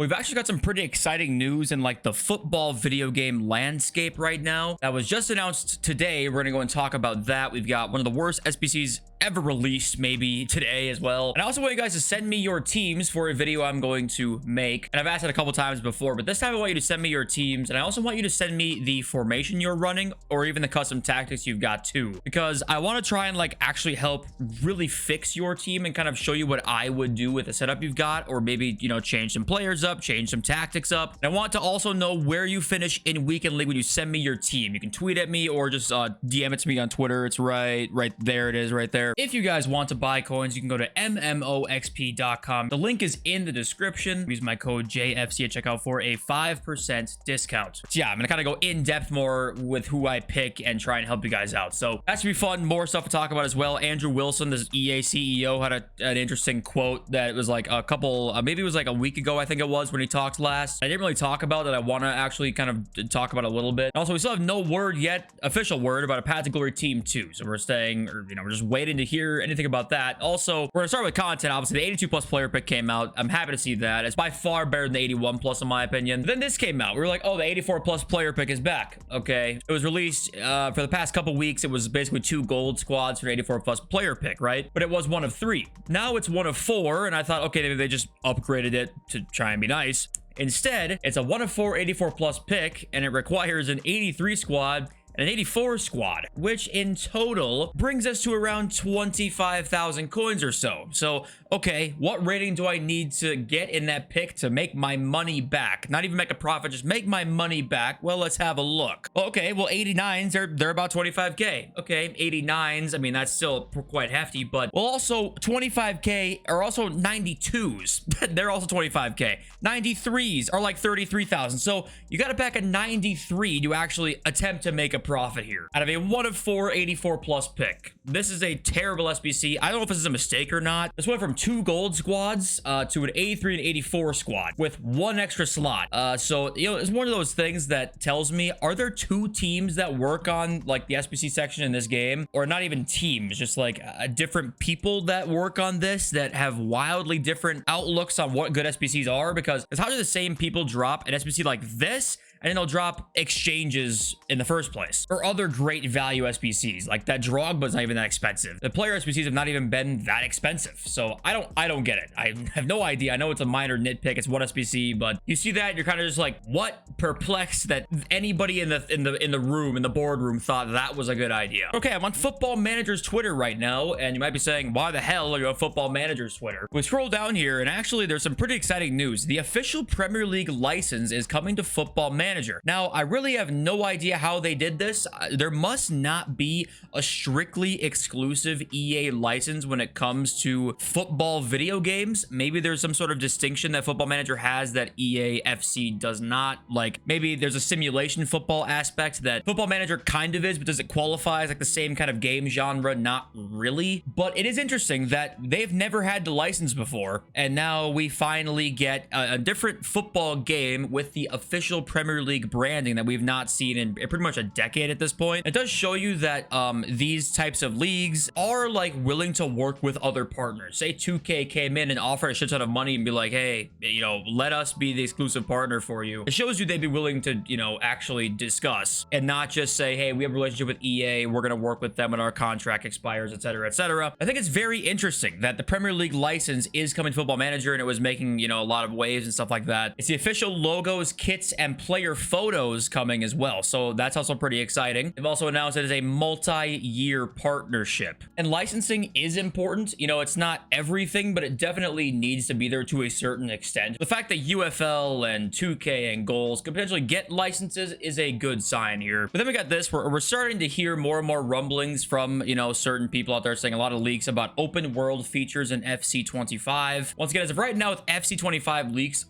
We've actually got some pretty exciting news in like the football video game landscape right now that was just announced today. We're gonna go and talk about that. We've got one of the worst SBCs ever released, maybe today as well. And I also want you guys to send me your teams for a video I'm going to make. And I've asked it a couple times before, but this time I want you to send me your teams, and I also want you to send me the formation you're running or even the custom tactics you've got too, because I want to try and like actually help really fix your team and kind of show you what I would do with the setup you've got, or maybe, you know, change some players up, change some tactics up. And I want to also know where you finish in weekend league when you send me your team. You can tweet at me or just DM it to me on Twitter. It's right there. It is right there. If you guys want to buy coins, you can go to mmoxp.com. The link is in the description. Use my code JFC at checkout for a 5% discount. So yeah, I'm gonna kind of go in depth more with who I pick and try and help you guys out. So that should be fun. More stuff to talk about as well. Andrew Wilson, this EA CEO, had an interesting quote that was like a couple, maybe it was like a week ago, I think it was, when he talked last. I didn't really talk about that. I want to actually kind of talk about a little bit. Also, we still have no word yet, official word, about a Path to Glory Team 2. So we're staying, or you know, we're just waiting to hear anything about that. Also, we're gonna start with content. Obviously, the 82 plus player pick came out. I'm happy to see that. It's by far better than the 81 plus in my opinion. But then this came out. We were like, oh, the 84 plus player pick is back. Okay, it was released for the past couple weeks. It was basically 2 gold squads for an 84 plus player pick, right? But it was one of 3. Now it's one of 4, and I thought, okay, maybe they just upgraded it to try and be nice. Instead, it's a 1 of 4 84 plus pick, and it requires an 83 squad and an 84 squad, which in total brings us to around 25,000 coins or so. So, okay, what rating do I need to get in that pick to make my money back? Not even make a profit, just make my money back. Well, let's have a look. Okay, well, 89s, they're about 25k. Okay, 89s, I mean, that's still quite hefty, but well, also 25k are also 92s. They're also 25k. 93s are like 33,000. So you got to back a 93 to actually attempt to make a profit here out of a 1 of 4 84 plus pick. This is a terrible SBC. I don't know if this is a mistake or not. This went from 2 gold squads to an 83 and 84 squad with 1 extra slot. So, you know, it's one of those things that tells me, are there 2 teams that work on like the SBC section in this game? Or not even teams, just like different people that work on this that have wildly different outlooks on what good SBCs are? Because it's how do the same people drop an SBC like this, and then they'll drop exchanges in the first place, or other great value SBCs like that. Drogba's not even that expensive. The player SBCs have not even been that expensive. So I don't get it. I have no idea. I know it's a minor nitpick. It's one SBC, but you see that, you're kind of just like, what? Perplexed that anybody in the room, in the boardroom, thought that was a good idea. Okay, I'm on Football Manager's Twitter right now, and you might be saying, why the hell are you on Football Manager's Twitter? We scroll down here, and actually there's some pretty exciting news. The official Premier League license is coming to Football Manager. Now, I really have no idea how they did this. There must not be a strictly exclusive EA license when it comes to football video games. Maybe there's some sort of distinction that Football Manager has that eafc does not. Like, maybe there's a simulation football aspect that Football Manager kind of is, but does it qualify as like the same kind of game genre? Not really. But it is interesting that they've never had the license before, and now we finally get a different football game with the official Premier League branding that we've not seen in pretty much a decade at this point. It does show you that these types of leagues are like willing to work with other partners. Say 2K came in and offered a shit ton of money and be like, hey, you know, let us be the exclusive partner for you. It shows you they'd be willing to, you know, actually discuss and not just say, hey, we have a relationship with EA, we're gonna work with them when our contract expires, etc., etc. I think it's very interesting that the Premier League license is coming to Football Manager, and it was making, you know, a lot of waves and stuff like that. It's the official logos, kits, and player photos coming as well, so that's also pretty exciting. They've also announced it as a multi-year partnership, and licensing is important. You know, it's not everything, but it definitely needs to be there to a certain extent. The fact that UFL and 2K and Goals could potentially get licenses is a good sign here. But then we got this, we're starting to hear more and more rumblings from, you know, certain people out there saying a lot of leaks about open world features in FC25. Once again, as of right now with FC25 leaks,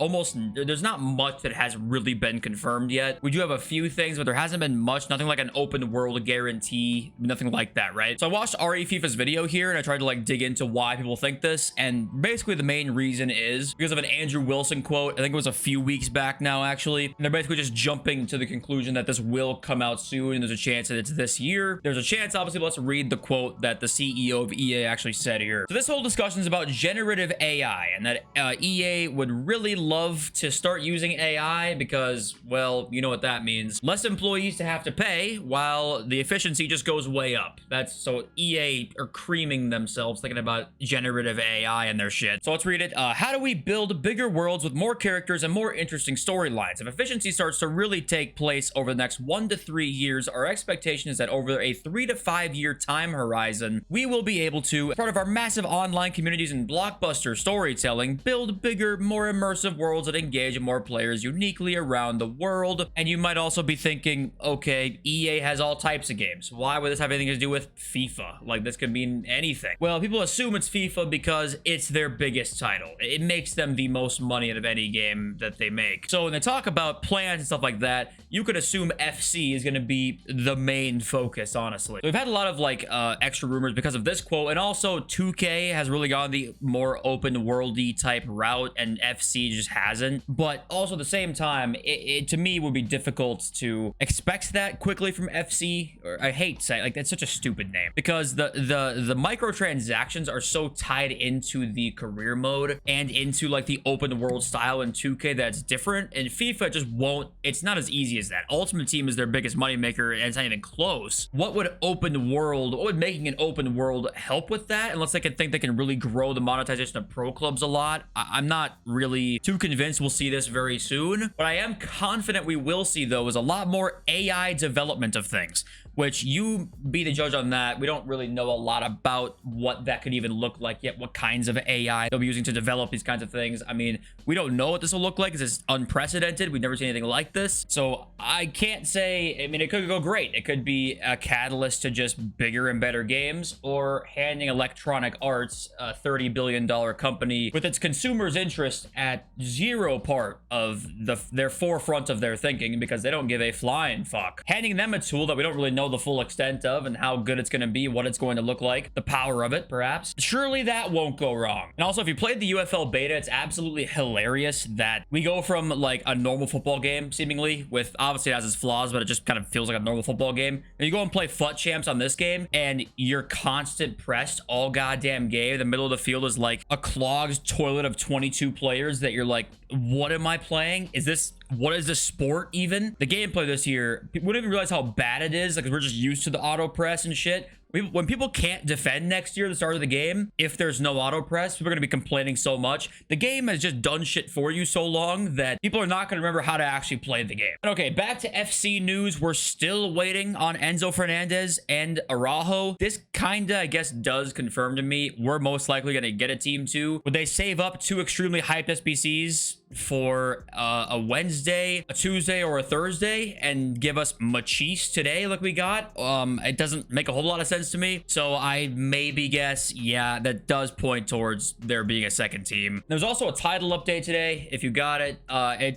there's not much that has really been confirmed yet. We do have a few things, but there hasn't been much. Nothing Nothing like an open world guarantee, nothing like that, right? So I watched eafc's video here and I tried to like dig into why people think this, and basically the main reason is because of an Andrew Wilson quote. I think it was a few weeks back now, actually, and they're basically just jumping to the conclusion that this will come out soon and there's a chance that it's this year. There's a chance, obviously. Let's read the quote that the CEO of EA actually said here. So this whole discussion is about generative AI, and that EA would really love to start using AI because, well, you know what that means. Less employees to have to pay while the efficiency just goes way up. That's so EA are creaming themselves thinking about generative AI and their shit. So let's read it. How do we build bigger worlds with more characters and more interesting storylines? If efficiency starts to really take place over the next 1 to 3 years, our expectation is that over a 3 to 5 year time horizon, we will be able to, as part of our massive online communities and blockbuster storytelling, build bigger, more immersive worlds that engage more players uniquely around the world. And you might also be thinking, okay, EA has all types of games. Why would this have anything to do with FIFA? Like, this could mean anything. Well, people assume it's FIFA because it's their biggest title. It makes them the most money out of any game that they make. So when they talk about plans and stuff like that, you could assume FC is going to be the main focus, honestly. So we've had a lot of like extra rumors because of this quote, and also 2K has really gone the more open worldy type route and FC just hasn't. But also at the same time, it to me would be difficult to expect that quickly from FC. Or I hate saying, like, that's such a stupid name, because the microtransactions are so tied into the career mode and into like the open world style in 2K that's different, and FIFA just won't. It's not as easy as that. Ultimate Team is their biggest moneymaker and it's not even close. What would making an open world help with that, unless they can think they can really grow the monetization of pro clubs a lot? I'm not really too convinced we'll see this very soon. But I am confident we will see, though, is a lot more AI development of things, which you be the judge on that. We don't really know a lot about what that could even look like yet, what kinds of AI they'll be using to develop these kinds of things. I mean, we don't know what this will look like because it's unprecedented. We've never seen anything like this. So I can't say, I mean, it could go great. It could be a catalyst to just bigger and better games, or handing Electronic Arts, a $30 billion company with its consumers' interest at zero part of their forefront of their thinking, because they don't give a flying fuck. Handing them a tool that we don't really know the full extent of and how good it's going to be, what it's going to look like, the power of it, perhaps. Surely that won't go wrong. And also, if you played the UFL beta, it's absolutely hilarious that we go from like a normal football game, seemingly, with obviously it has its flaws, but it just kind of feels like a normal football game. And you go and play FUT Champs on this game, and you're constant pressed all goddamn game. The middle of the field is like a clogged toilet of 22 players that you're like, what am I playing? What is this sport even? The gameplay this year, people wouldn't even realize how bad it is, like, we're just used to the auto press and shit. When people can't defend next year at the start of the game, if there's no auto press, people are going to be complaining so much. The game has just done shit for you so long that people are not going to remember how to actually play the game. Okay, back to FC news. We're still waiting on Enzo Fernandez and Araujo. This kinda, I guess, does confirm to me we're most likely going to get a team 2. Would they save up 2 extremely hyped SBCs for a Wednesday, a Tuesday, or a Thursday and give us Machis today like we got? It doesn't make a whole lot of sense to me. So I maybe guess, yeah, that does point towards there being a second team. There's also a title update today, if you got it.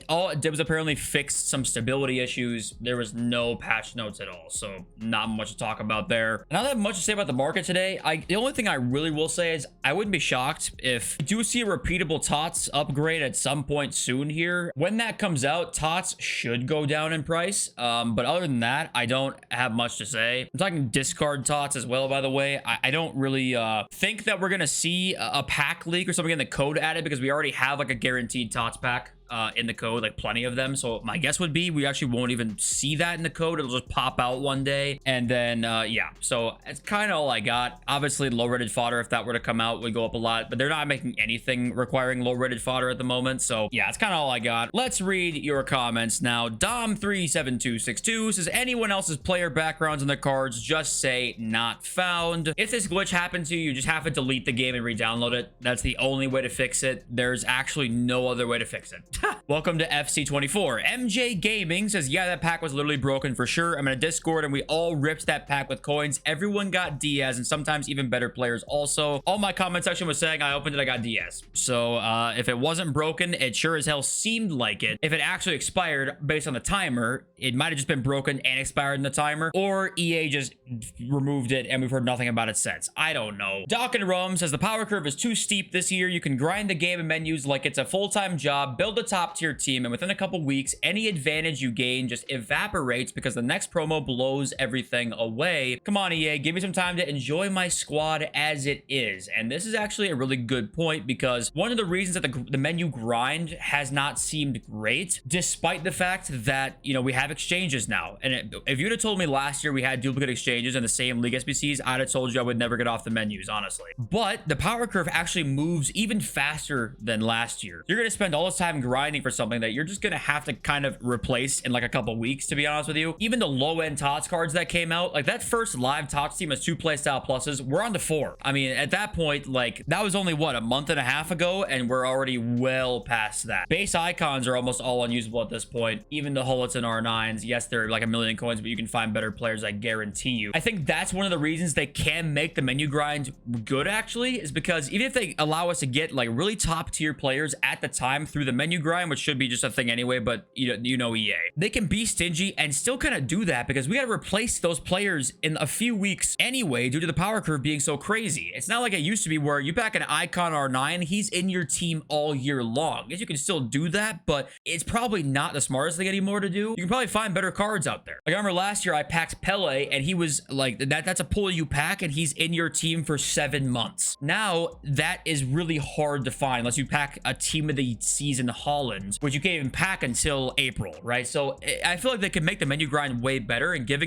All it did was apparently fix some stability issues. There was no patch notes at all, so not much to talk about there. And I don't have much to say about the market today. The only thing I really will say is I wouldn't be shocked if we do see a repeatable TOTS upgrade at some point soon here. When that comes out, TOTS should go down in price. But other than that, I don't have much to say. I'm talking discard TOTS as well, by the way. I don't really think that we're gonna see a pack leak or something in the code added, because we already have like a guaranteed TOTS pack in the code, like plenty of them. So my guess would be we actually won't even see that in the code. It'll just pop out one day, and then yeah, so it's kind of all I got. Obviously low rated fodder, if that were to come out, would go up a lot, but they're not making anything requiring low rated fodder at the moment. So yeah, it's kind of all I got. Let's read your comments now. Dom37262 says, anyone else's player backgrounds in the cards, just say not found. If this glitch happens to you, you just have to delete the game and re-download it. That's the only way to fix it. There's actually no other way to fix it. Welcome to FC24. MJ Gaming says, yeah, that pack was literally broken for sure. I'm in a Discord and we all ripped that pack with coins. Everyone got Diaz and sometimes even better players also. All my comment section was saying I opened it, I got Diaz. So if it wasn't broken, it sure as hell seemed like it. If it actually expired based on the timer, it might have just been broken and expired in the timer, or EA just removed it and we've heard nothing about it since. I don't know. Doc and Rum says the power curve is too steep this year. You can grind the game and menus like it's a full-time job, build a top tier team, and within a couple weeks, any advantage you gain just evaporates because the next promo blows everything away. Come on, EA, give me some time to enjoy my squad as it is. And this is actually a really good point because one of the reasons that the menu grind has not seemed great, despite the fact that, you know, we have exchanges now. And if you'd have told me last year we had duplicate exchanges in the same league SBCs, I'd have told you I would never get off the menus, honestly. But the power curve actually moves even faster than last year. You're going to spend all this time grinding for something that you're just going to have to kind of replace in like a couple weeks, to be honest with you. Even the low-end TOTS cards that came out, like that first live TOTS team has 2 playstyle pluses. We're on to 4. I mean, at that point, like that was only what, a month and a half ago, and we're already well past that. Base icons are almost all unusable at this point. Even the Hullets and R9s, yes, they're like 1,000,000 coins, but you can find better players, I guarantee you. I think that's one of the reasons they can make the menu grind good, actually, is because even if they allow us to get like really top tier players at the time through the menu grind, which should be just a thing anyway, but you know EA, they can be stingy and still kind of do that because we got to replace those players in a few weeks anyway due to the power curve being so crazy. It's not like it used to be where you pack an icon R9, he's in your team all year long. I guess you can still do that, but it's probably not the smartest thing anymore to do. You can probably find better cards out there. Like I remember last year I packed Pele and he was like, that's a pull you pack and he's in your team for 7 months. Now that is really hard to find unless you pack a team of the season Holland, which you can't even pack until April, right? So I feel like they can make the menu grind way better and give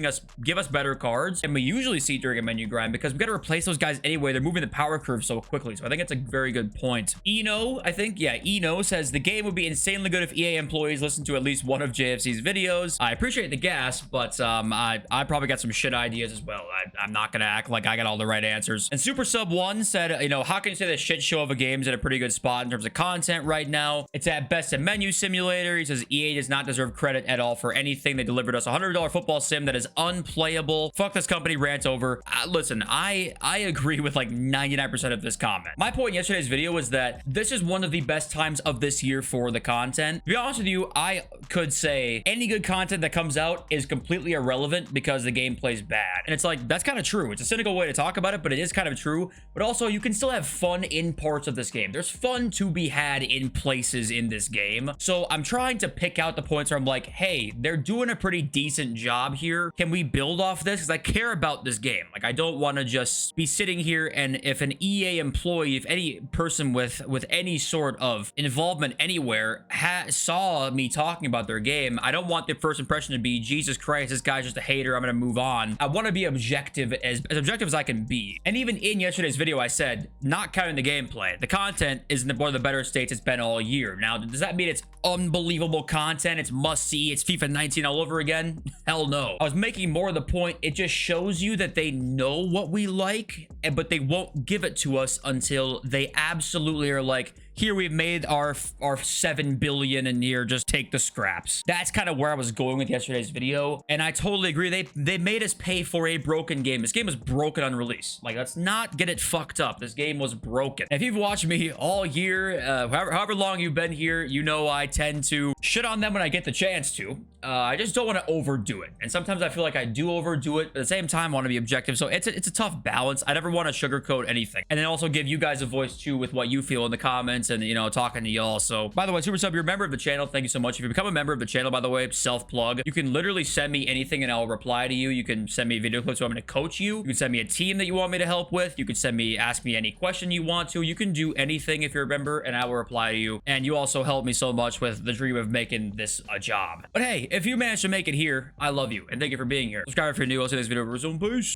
us better cards. And we usually see during a menu grind because we got to replace those guys anyway. They're moving the power curve so quickly. So I think it's a very good point. Eno, I think, yeah, Eno says the game would be insanely good if EA employees listen to at least one of JFC's videos. I appreciate the gas, but I probably got some shit ideas as well. I'm not gonna act like I got all the right answers. And Super Sub 1 said, you know, how can you say the shit show of a game's in a pretty good spot in terms of content right now? It's at best a menu simulator. He says EA does not deserve credit at all for anything. They delivered us a $100 football sim that is unplayable. Fuck this company, rant over. Listen, I agree with like 99% of this comment. My point in yesterday's video was that this is one of the best times of this year for the content. To be honest with you, I could say any good content that comes out is completely irrelevant because the gameplay's bad. And it's like, that's kind of true. It's a cynical way to talk about it, but it is kind of true. But also, you can still have fun in parts of this game. There's fun to be had in places in this game. So I'm trying to pick out the points where I'm like, hey, they're doing a pretty decent job here. Can we build off this? Because I care about this game. Like, I don't want to just be sitting here and if an EA employee, if any person with any sort of involvement anywhere saw me talking about their game, I don't want the first impression to be, Jesus Christ, this guy's just a hater, I'm gonna move on. I want to be objective as objective as I can be. And even in yesterday's video, I said, not counting the gameplay, the content is in one of the better states it's been all year. Now, does that mean it's unbelievable content? It's must see, it's FIFA 19 all over again? Hell no. I was making more of the point, it just shows you that they know what we like, but they won't give it to us until they absolutely are like, here we've made our 7 billion in here, just take the scraps. That's kind of where I was going with yesterday's video, and I totally agree. They made us pay for a broken game. This game was broken on release. Like, let's not get it fucked up. This game was broken. If you've watched me all year, however long you've been here, you know I tend to shit on them when I get the chance to. I just don't want to overdo it, and sometimes I feel like I do overdo it, but at the same time I want to be objective. So it's a tough balance. I never want to sugarcoat anything, and then also give you guys a voice too with what you feel in the comments and, you know, talking to y'all. So by the way, Super Sub, you're a member of the channel, thank you so much. If you become a member of the channel, by the way, self-plug, you can literally send me anything and I'll reply to you. You can send me video clips so I'm going to coach you. You can send me a team that you want me to help with. You can ask me any question you want to. You can do anything if you're a member and I will reply to you. And you also help me so much with the dream of making this a job. But hey, if you manage to make it here, I love you and thank you for being here. Subscribe if you're new. I'll see you next video. Peace.